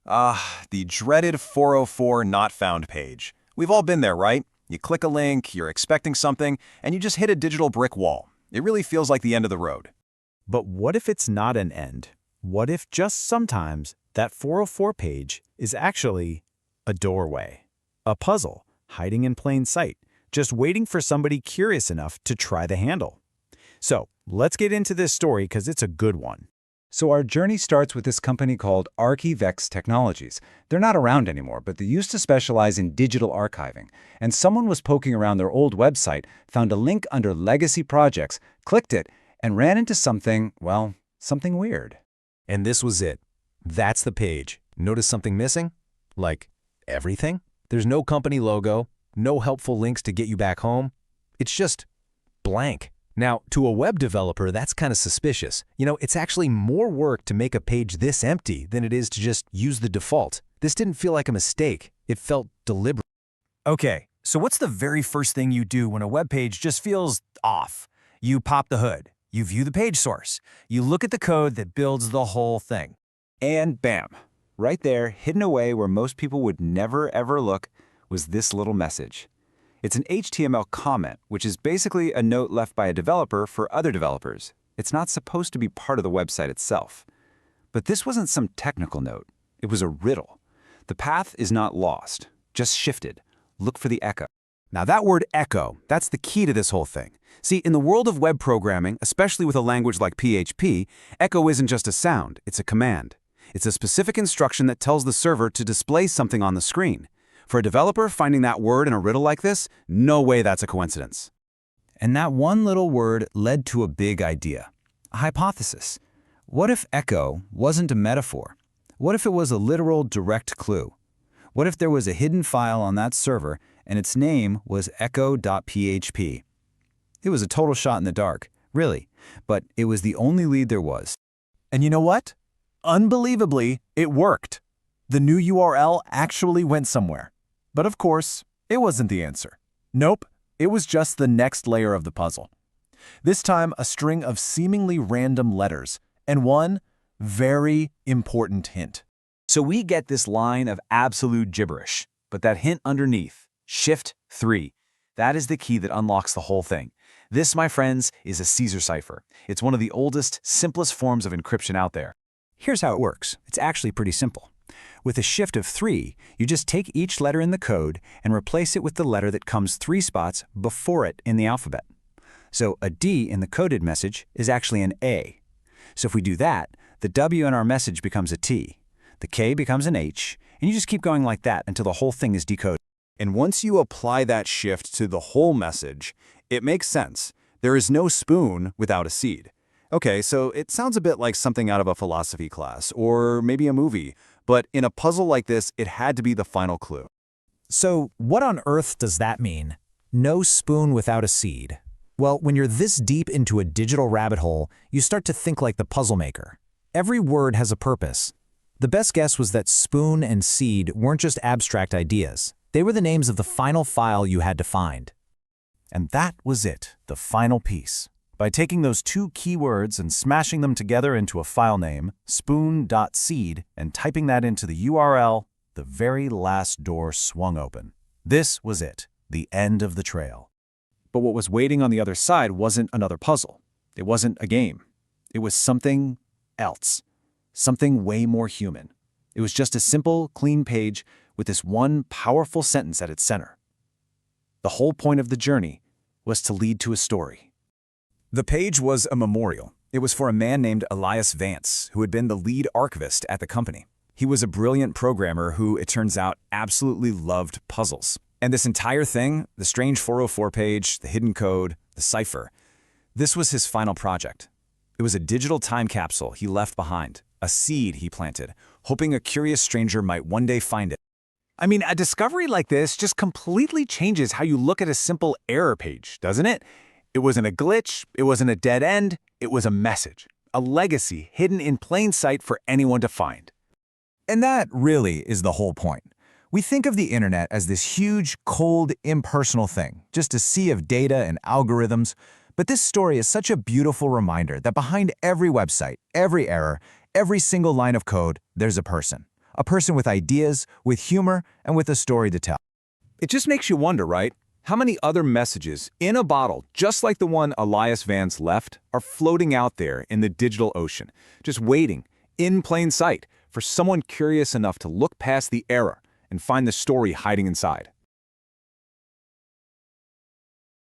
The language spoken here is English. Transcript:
The dreaded 404 not found page. We've all been there, right? You click a link, you're expecting something, and you just hit a digital brick wall. It really feels like the end of the road. But what if it's not an end? What if just sometimes that 404 page is actually a doorway? A puzzle hiding in plain sight, just waiting for somebody curious enough to try the handle. So let's get into this story because it's a good one. So our journey starts with this company called Archivex Technologies. They're not around anymore, but they used to specialize in digital archiving. And someone was poking around their old website, found a link under Legacy Projects, clicked it, and ran into something, well, something weird. And this was it. That's the page. Notice something missing? Like everything? There's no company logo, no helpful links to get you back home. It's just blank. Now, to a web developer, that's kind of suspicious. It's actually more work to make a page this empty than it is to just use the default. This didn't feel like a mistake. It felt deliberate. Okay, so what's the very first thing you do when a web page just feels off? You pop the hood. You view the page source. You look at the code that builds the whole thing. And bam, right there, hidden away where most people would never ever look, was this little message. It's an HTML comment, which is basically a note left by a developer for other developers. It's not supposed to be part of the website itself. But this wasn't some technical note. It was a riddle. The path is not lost, just shifted. Look for the echo. Now that word echo, that's the key to this whole thing. See, in the world of web programming, especially with a language like PHP, echo isn't just a sound, it's a command. It's a specific instruction that tells the server to display something on the screen. For a developer, finding that word in a riddle like this, no way that's a coincidence. And that one little word led to a big idea, a hypothesis. What if echo wasn't a metaphor? What if it was a literal direct clue? What if there was a hidden file on that server and its name was echo.php? It was a total shot in the dark, really, but it was the only lead there was. And you know what? Unbelievably, it worked. The new URL actually went somewhere. But of course, it wasn't the answer. Nope, it was just the next layer of the puzzle. This time, a string of seemingly random letters, and one very important hint. So we get this line of absolute gibberish, but that hint underneath, Shift 3, that is the key that unlocks the whole thing. This, my friends, is a Caesar cipher. It's one of the oldest, simplest forms of encryption out there. Here's how it works. It's actually pretty simple. With a shift of 3, you just take each letter in the code and replace it with the letter that comes 3 spots before it in the alphabet. So a D in the coded message is actually an A. So if we do that, the W in our message becomes a T, the K becomes an H, and you just keep going like that until the whole thing is decoded. And once you apply that shift to the whole message, it makes sense. There is no spoon without a seed. Okay, so it sounds a bit like something out of a philosophy class, or maybe a movie, but in a puzzle like this, it had to be the final clue. So what on earth does that mean? No spoon without a seed. Well, when you're this deep into a digital rabbit hole, you start to think like the puzzle maker. Every word has a purpose. The best guess was that spoon and seed weren't just abstract ideas. They were the names of the final file you had to find. And that was it, the final piece. By taking those two keywords and smashing them together into a file name, spoon.seed, and typing that into the URL, the very last door swung open. This was it, the end of the trail. But what was waiting on the other side wasn't another puzzle. It wasn't a game. It was something else. Something way more human. It was just a simple, clean page with this one powerful sentence at its center. The whole point of the journey was to lead to a story. The page was a memorial. It was for a man named Elias Vance, who had been the lead archivist at the company. He was a brilliant programmer who, it turns out, absolutely loved puzzles. And this entire thing, the strange 404 page, the hidden code, the cipher, this was his final project. It was a digital time capsule he left behind, a seed he planted, hoping a curious stranger might one day find it. I mean, a discovery like this just completely changes how you look at a simple error page, doesn't it? It wasn't a glitch, it wasn't a dead end, it was a message, a legacy hidden in plain sight for anyone to find. And that really is the whole point. We think of the internet as this huge, cold, impersonal thing, just a sea of data and algorithms, but this story is such a beautiful reminder that behind every website, every error, every single line of code, there's a person A person with ideas, with humor, and with a story to tell. It just makes you wonder, right? How many other messages in a bottle, just like the one Elias Vance left, are floating out there in the digital ocean, just waiting, in plain sight, for someone curious enough to look past the error and find the story hiding inside?